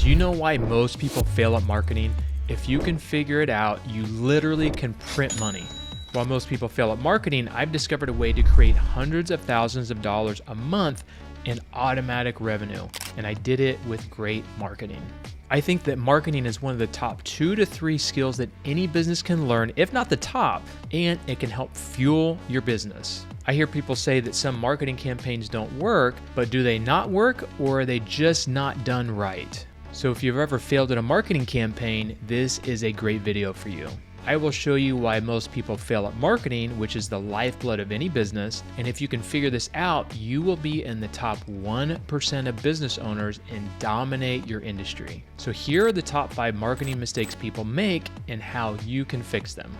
Do you know why most people fail at marketing? If you can figure it out, you literally can print money. While most people fail at marketing, I've discovered a way to create hundreds of thousands of dollars a month in automatic revenue, and I did it with great marketing. I think that marketing is one of the top 2 to 3 skills that any business can learn, if not the top, and it can help fuel your business. I hear people say that some marketing campaigns don't work, but do they not work, or are they just not done right? So if you've ever failed at a marketing campaign, this is a great video for you. I will show you why most people fail at marketing, which is the lifeblood of any business. And if you can figure this out, you will be in the top 1% of business owners and dominate your industry. So here are the top 5 marketing mistakes people make and how you can fix them.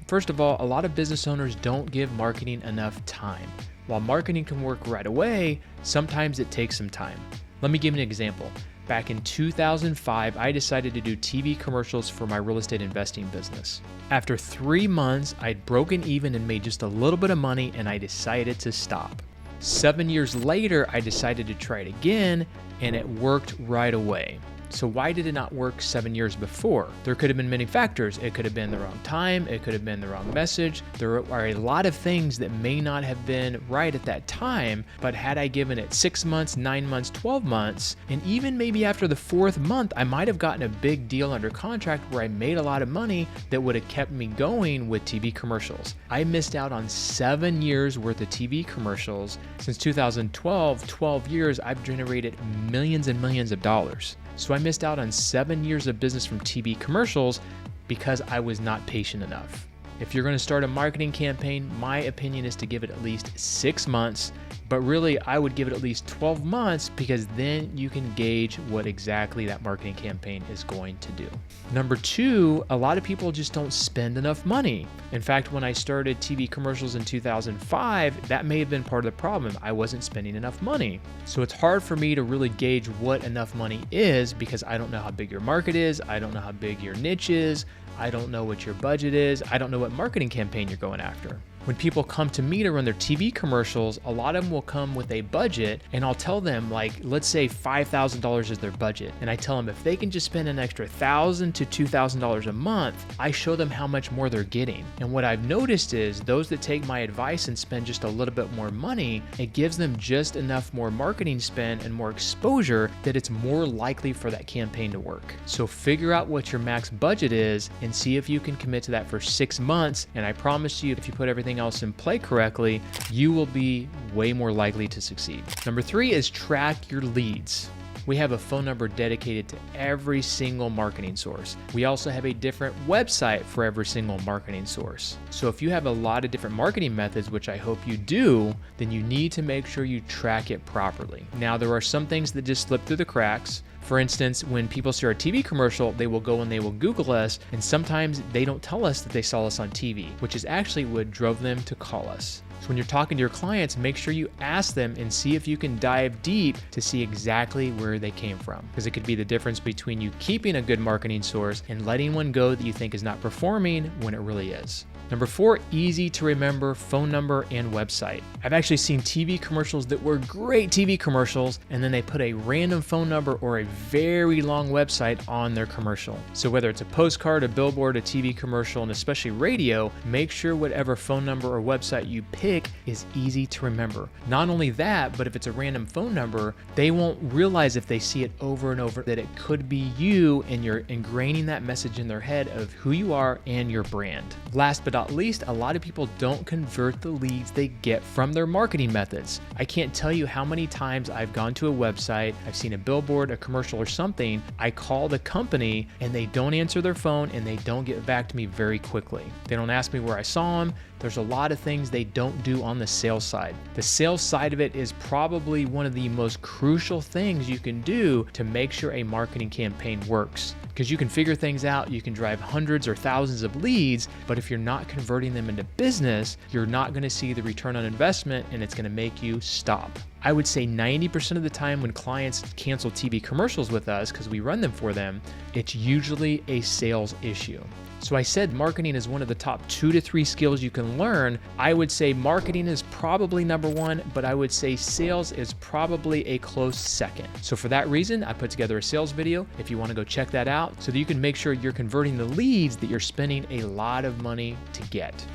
First of all, a lot of business owners don't give marketing enough time. While marketing can work right away, sometimes it takes some time. Let me give you an example. Back in 2005, I decided to do TV commercials for my real estate investing business. After 3 months, I'd broken even and made just a little bit of money, and I decided to stop. 7 years later, I decided to try it again, and it worked right away. So why did it not work 7 years before? There could have been many factors. It could have been the wrong time. It could have been the wrong message. There are a lot of things that may not have been right at that time, but had I given it 6 months, 9 months, 12 months, and even maybe after the 4th month, I might have gotten a big deal under contract where I made a lot of money that would have kept me going with TV commercials. I missed out on 7 years worth of TV commercials. Since 2012, 12 years, I've generated millions and millions of dollars. So I missed out on 7 years of business from TV commercials because I was not patient enough. If you're going to start a marketing campaign, my opinion is to give it at least 6 months, but really I would give it at least 12 months because then you can gauge what exactly that marketing campaign is going to do. Number 2, a lot of people just don't spend enough money. In fact, when I started TV commercials in 2005, that may have been part of the problem. I wasn't spending enough money. So it's hard for me to really gauge what enough money is because I don't know how big your market is. I don't know how big your niche is. I don't know what your budget is. I don't know what marketing campaign you're going after. When people come to me to run their TV commercials, a lot of them will come with a budget, and I'll tell them, like, let's say $5,000 is their budget. And I tell them if they can just spend an extra $1,000 to $2,000 a month, I show them how much more they're getting. And what I've noticed is those that take my advice and spend just a little bit more money, it gives them just enough more marketing spend and more exposure that it's more likely for that campaign to work. So figure out what your max budget is and see if you can commit to that for 6 months. And I promise you, if you put everything else in play correctly, you will be way more likely to succeed. Number 3 is track your leads. We have a phone number dedicated to every single marketing source. We also have a different website for every single marketing source. So if you have a lot of different marketing methods, which I hope you do, then you need to make sure you track it properly. Now, there are some things that just slip through the cracks. For instance, when people see our TV commercial, they will go and they will Google us, and sometimes they don't tell us that they saw us on TV, which is actually what drove them to call us. So when you're talking to your clients, make sure you ask them and see if you can dive deep to see exactly where they came from. Because it could be the difference between you keeping a good marketing source and letting one go that you think is not performing when it really is. Number 4, easy to remember phone number and website. I've actually seen TV commercials that were great TV commercials, and then they put a random phone number or a very long website on their commercial. So whether it's a postcard, a billboard, a TV commercial, and especially radio, make sure whatever phone number or website you pick is easy to remember. Not only that, but if it's a random phone number, they won't realize if they see it over and over that it could be you, and you're ingraining that message in their head of who you are and your brand. Last but not least, a lot of people don't convert the leads they get from their marketing methods. I can't tell you how many times I've gone to a website, I've seen a billboard, a commercial or something, I call the company and they don't answer their phone and they don't get back to me very quickly. They don't ask me where I saw them. There's a lot of things they don't do on the sales side. The sales side of it is probably one of the most crucial things you can do to make sure a marketing campaign works. Because you can figure things out, you can drive hundreds or thousands of leads, but if you're not converting them into business, you're not going to see the return on investment, and it's going to make you stop. I would say 90% of the time when clients cancel TV commercials with us, because we run them for them, it's usually a sales issue. So I said marketing is one of the top 2 to 3 skills you can learn. I would say marketing is probably number 1, but I would say sales is probably a close second. So for that reason, I put together a sales video if you want to go check that out so that you can make sure you're converting the leads that you're spending a lot of money to get.